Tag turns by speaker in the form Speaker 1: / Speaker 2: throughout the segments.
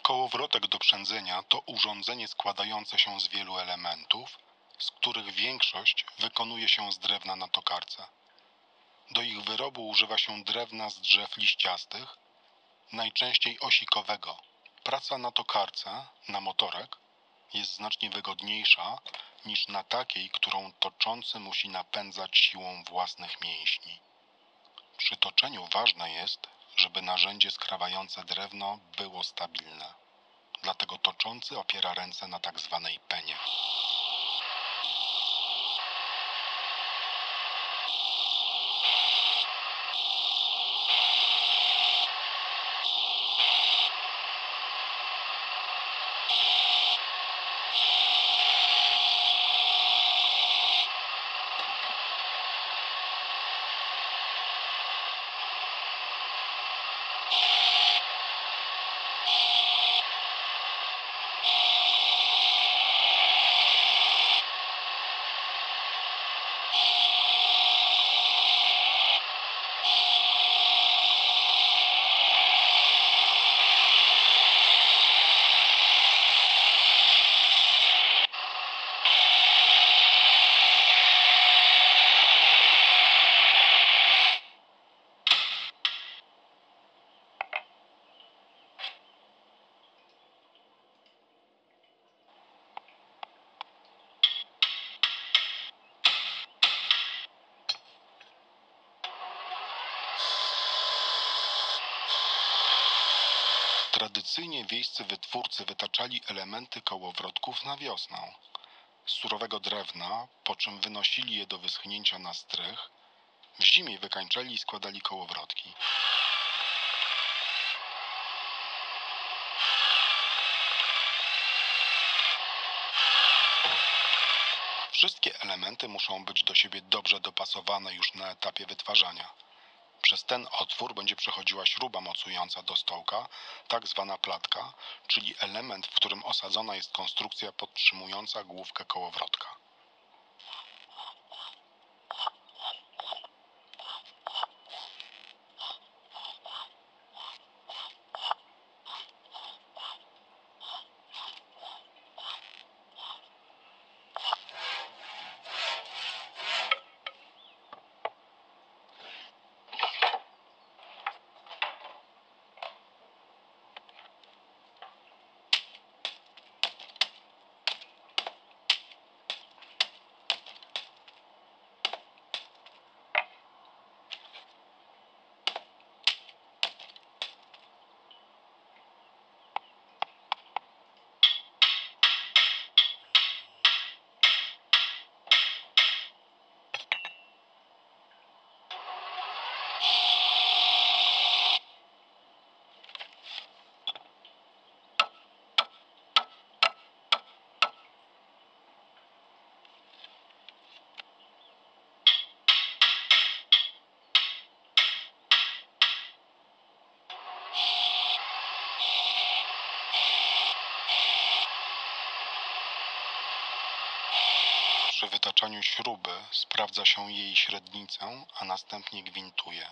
Speaker 1: Kołowrotek do przędzenia to urządzenie składające się z wielu elementów, z których większość wykonuje się z drewna na tokarce. Do ich wyrobu używa się drewna z drzew liściastych, najczęściej osikowego. Praca na tokarce, na motorek, jest znacznie wygodniejsza niż na takiej, którą toczący musi napędzać siłą własnych mięśni. Przy toczeniu ważne jest, żeby narzędzie skrawające drewno było stabilne. Dlatego toczący opiera ręce na tak zwanej penie. Tradycyjnie wiejscy wytwórcy wytaczali elementy kołowrotków na wiosnę z surowego drewna, po czym wynosili je do wyschnięcia na strych. W zimie wykańczali i składali kołowrotki. Wszystkie elementy muszą być do siebie dobrze dopasowane już na etapie wytwarzania. Przez ten otwór będzie przechodziła śruba mocująca do stołka, tak zwana platka, czyli element, w którym osadzona jest konstrukcja podtrzymująca główkę kołowrotka. Przy wytaczaniu śruby sprawdza się jej średnicę, a następnie gwintuje.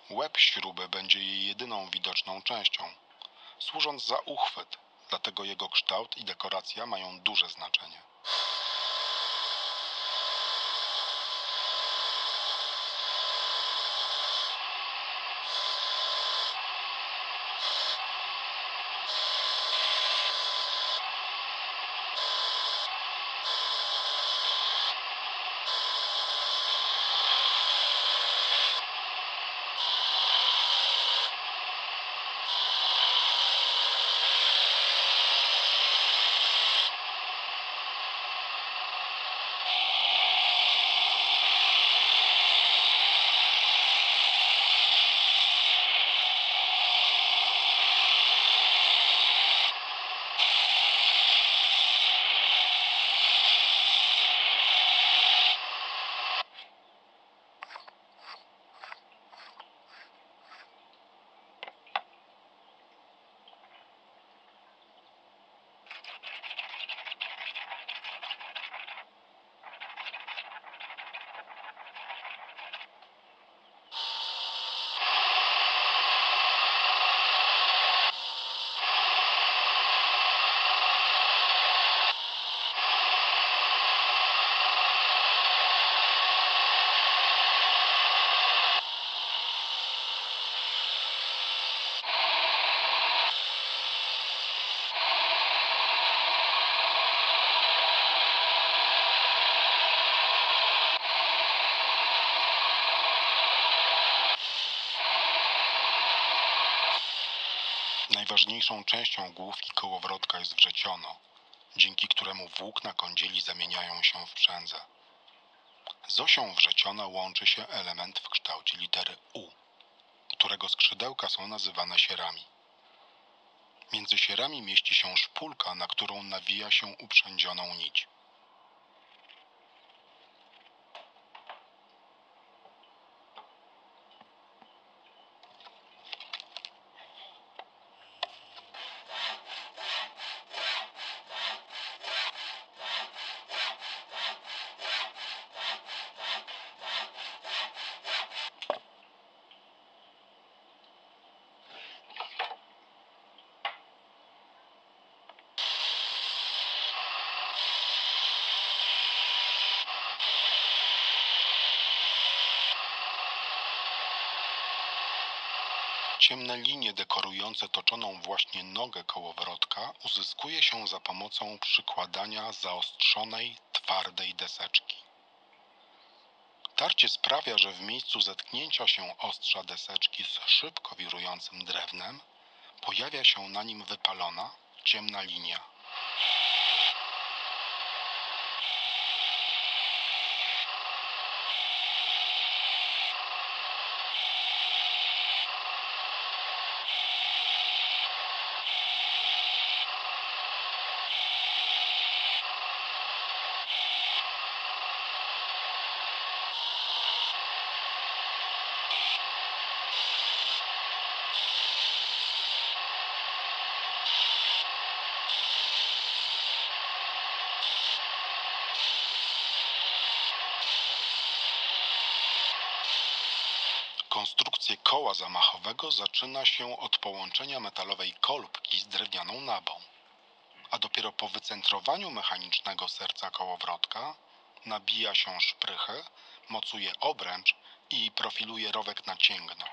Speaker 1: Łeb śruby będzie jej jedyną widoczną częścią, służąc za uchwyt, dlatego jego kształt i dekoracja mają duże znaczenie. Najważniejszą częścią główki kołowrotka jest wrzeciono, dzięki któremu włókna kądzieli zamieniają się w przędzę. Z osią wrzeciona łączy się element w kształcie litery U, którego skrzydełka są nazywane sierami. Między sierami mieści się szpulka, na którą nawija się uprzędzioną nić. Ciemne linie dekorujące toczoną właśnie nogę kołowrotka uzyskuje się za pomocą przykładania zaostrzonej, twardej deseczki. Tarcie sprawia, że w miejscu zetknięcia się ostrza deseczki z szybko wirującym drewnem pojawia się na nim wypalona, ciemna linia. Konstrukcję koła zamachowego zaczyna się od połączenia metalowej kolbki z drewnianą nabą, a dopiero po wycentrowaniu mechanicznego serca kołowrotka nabija się szprychę, mocuje obręcz i profiluje rowek na cięgno.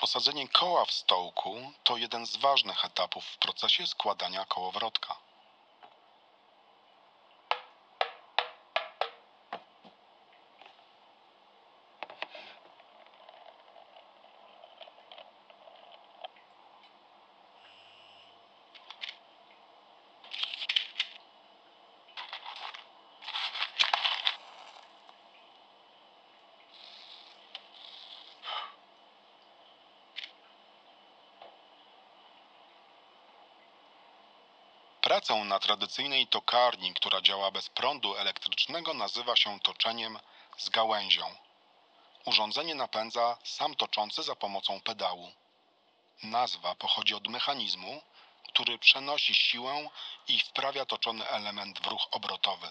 Speaker 1: Osadzenie koła w stołku to jeden z ważnych etapów w procesie składania kołowrotka. Pracę na tradycyjnej tokarni, która działa bez prądu elektrycznego, nazywa się toczeniem z gałęzią. Urządzenie napędza sam toczący za pomocą pedału. Nazwa pochodzi od mechanizmu, który przenosi siłę i wprawia toczony element w ruch obrotowy.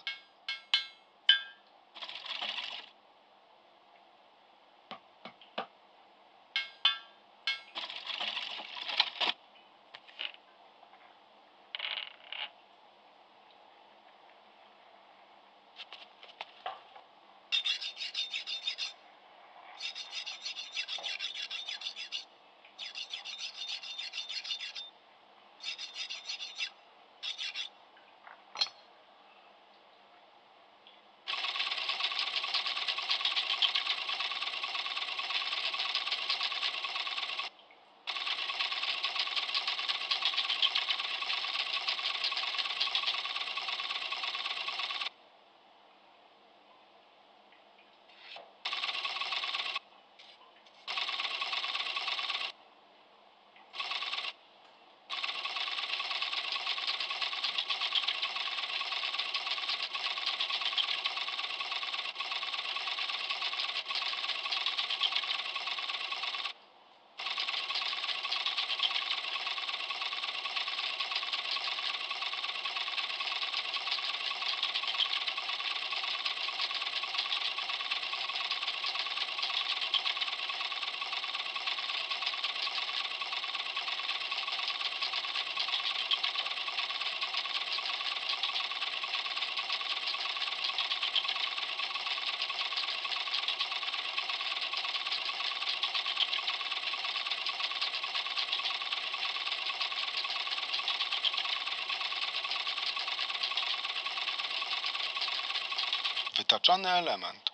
Speaker 1: Wytaczany element.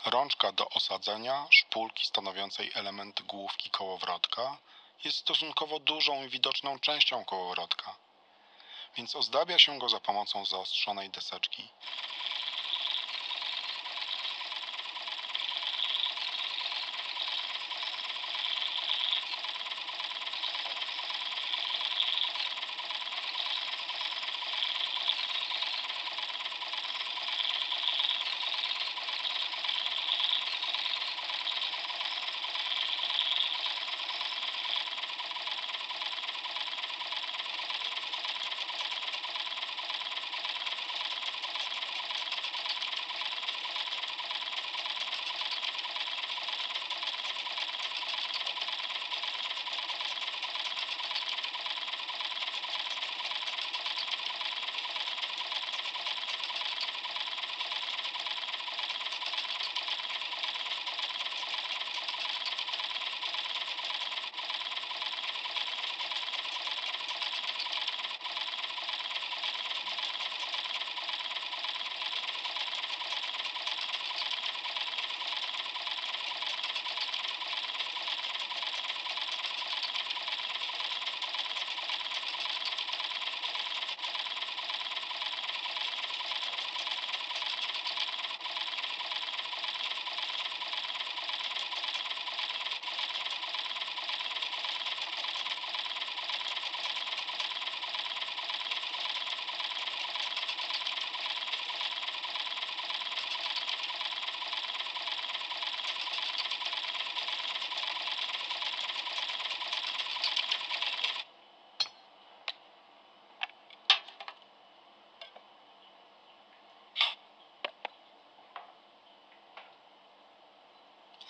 Speaker 1: Rączka do osadzenia szpulki stanowiącej element główki kołowrotka jest stosunkowo dużą i widoczną częścią kołowrotka, więc ozdabia się go za pomocą zaostrzonej deseczki.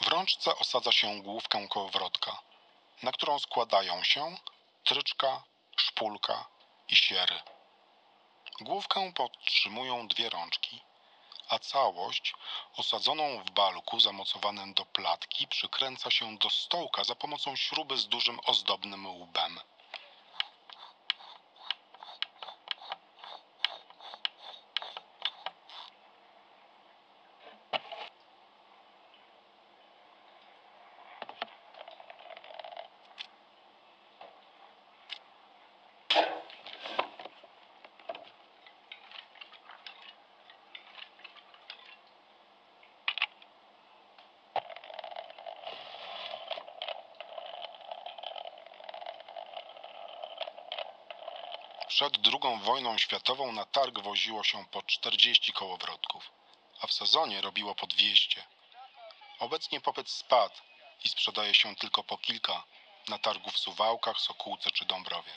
Speaker 1: W rączce osadza się główkę kołowrotka, na którą składają się tryczka, szpulka i siery. Główkę podtrzymują dwie rączki, a całość osadzoną w balku zamocowanym do platki przykręca się do stołka za pomocą śruby z dużym ozdobnym łbem. Przed II wojną światową na targ woziło się po 40 kołowrotków, a w sezonie robiło po 200. Obecnie popyt spadł i sprzedaje się tylko po kilka, na targu w Suwałkach, Sokółce czy Dąbrowie.